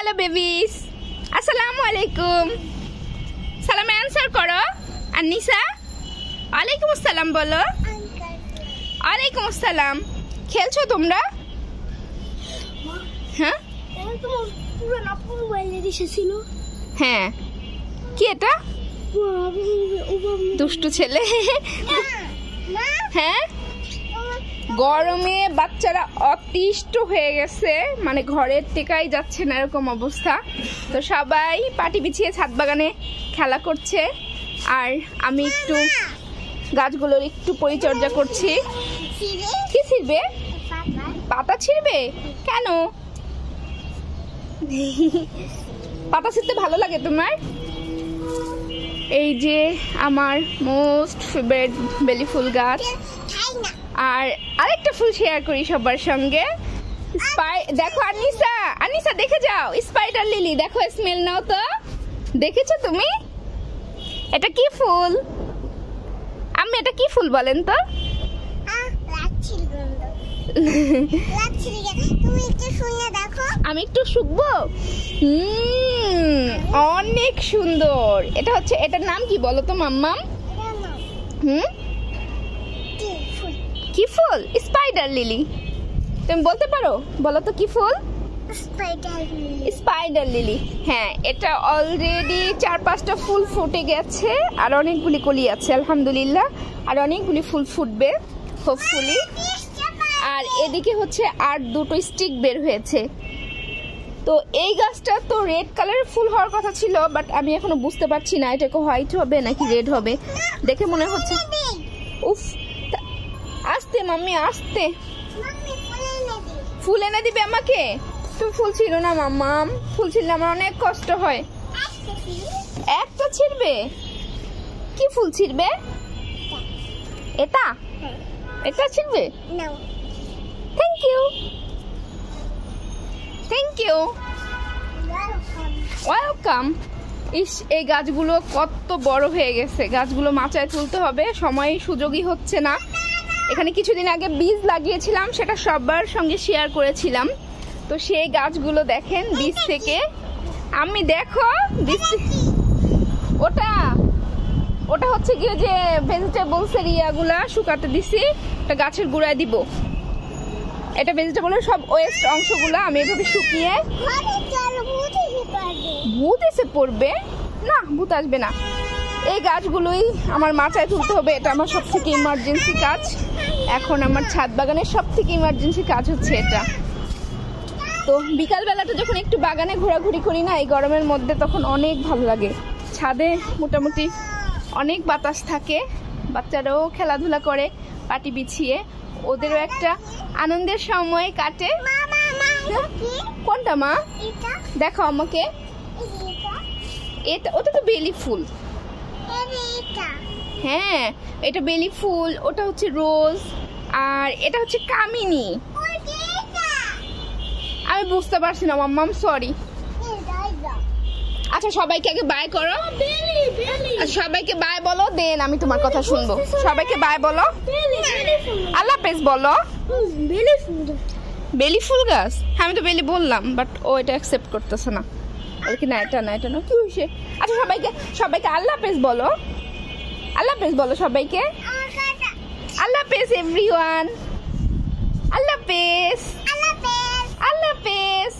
Hello babies, আসসালামু আলাইকুম। সালামে answer করো। আনিসা ওয়ালাইকুম আসসালাম বলো। ওয়ালাইকুম আসসালাম। খেলছো তোমরা? হ্যাঁ হ্যাঁ, কি এটা? দুষ্টু ছেলে। হ্যাঁ, গরমে বাচ্চারা অতিষ্ঠ হয়ে গেছে, মানে ঘরের টেকাই যাচ্ছে না এরকম অবস্থা। তো সবাই পাটি বিছিয়ে ছাদ বাগানে খেলা করছে, আর আমি একটু গাছগুলোর একটু পরিচর্যা করছি। কি ছিড়বে? পাতা ছিড়বে কেন? পাতা ছিঁড়তে ভালো লাগে তোমার? এই যে আমার মোস্ট ফেভারিট বেলি ফুল গাছ। আর আরেকটা ফুল শেয়ার করি সবার সঙ্গে। দেখো আনিসা, আনিসা দেখে যাও, স্পাইডার লিলি দেখো, স্মেল নাও তো। দেখেছো তুমি? এটা কি ফুল? আমি এটা কি ফুল বলেন তো? আমি একটু শুকবো। অনেক সুন্দর। এটা হচ্ছে, এটার নাম কি বলো তো মাম্মাম? কি ফুল? Spider lily. তুমি বলতে পারো? বলো তো কি ফুল? Spider lily. হ্যাঁ, এটা অলরেডি 4-5টা ফুল ফুটে গেছে, আর অনেকগুলি কলি আছে আলহামদুলিল্লাহ, আর অনেকগুলি ফুল ফুটবে হোপফুলি। আর এদিকে হচ্ছে আর 2টো স্টিক বের হয়েছে। তো এই গাছটা তো রেড কালারের ফুল হওয়ার কথা ছিল, বাট আমি এখনো বুঝতে পারছি না এটা হোয়াইট হবে নাকি রেড হবে। দেখে মনে হচ্ছে, উফ আস্তে মাম্মি আস্তে। ফুল এনে দিবে আমাকে? তুমি ফুল ছিল না মাম্মাম, ফুল ছিল আমার অনেক কষ্ট হয়। একটা ছিড়বে? কি ফুল ছিড়বে? এটা এটা ছিড়বে? Thank you, thank you, welcome. এই গাছগুলো কত বড় হয়ে গেছে, গাছগুলো মাচায় তুলতে হবে, সময় সুযোগই হচ্ছে না। এখানে কিছুদিন আগে বীজ লাগিয়েছিলাম, সেটা সবার সঙ্গে শেয়ার করেছিলাম। তো সেই গাছগুলো দেখেন বীজ থেকে আমি, দেখো বীজ, ওটা ওটা হচ্ছে গিয়ে যে ভেজিটেবলসের ইয়াগুলা শুকাতে দিছি, ওটা গাছের গোড়ায় দিব। এটা ভেজিটেবলের সব ওয়েস্ট অংশগুলো আমি এভাবে শুকিয়ে। ভূত এসে পড়বে না, ভূত আসবে না। এই গাছগুলোই আমার মাচায় তুলতে হবে, এটা আমার সব থেকে ইমার্জেন্সি কাজ। এখন আমার ছাদ বাগানের সব থেকে ইমার্জেন্সি কাজ হচ্ছে এটা। তো বিকালবেলাটা যখন একটু বাগানে ঘোরাঘুরি করি না এই গরমের মধ্যে, তখন অনেক ভালো লাগে। ছাদে মোটামুটি অনেক বাতাস থাকে, বাচ্চারাও খেলাধুলা করে পাটি বিছিয়ে, ওদেরও একটা আনন্দের সময় কাটে। কোনটা মা? দেখো আমাকে। এটা, ওটা তো বেলি ফুল। হ্যাঁ, এটা বেলি ফুল, ওটা হচ্ছে রোজ, আর এটা হচ্ছে কামিনী। আমি বুঝতে পারছি না মাম্মাম, সরি। আচ্ছা সবাইকে আগে বাই করো, সবাইকে বাই বলো, দেন আমি তোমার কথা শুনবো। সবাইকে বাই বলো, আল্লাহ হাফেজ বলো। বেলি ফুল গাছ, আমি তো বেলি বললাম, বাট ও এটা অ্যাকসেপ্ট করতেছে না। না এটা না, এটা না, কি হয়েছে? আচ্ছা সবাইকে সবাইকে আল্লাহ হাফেজ বলো, আল্লাহ হাফেজ বলো সবাইকে। আল্লাহ হাফেজ এভরিওয়ান, আল্লাহ হাফেজ, আল্লাহ হাফেজ।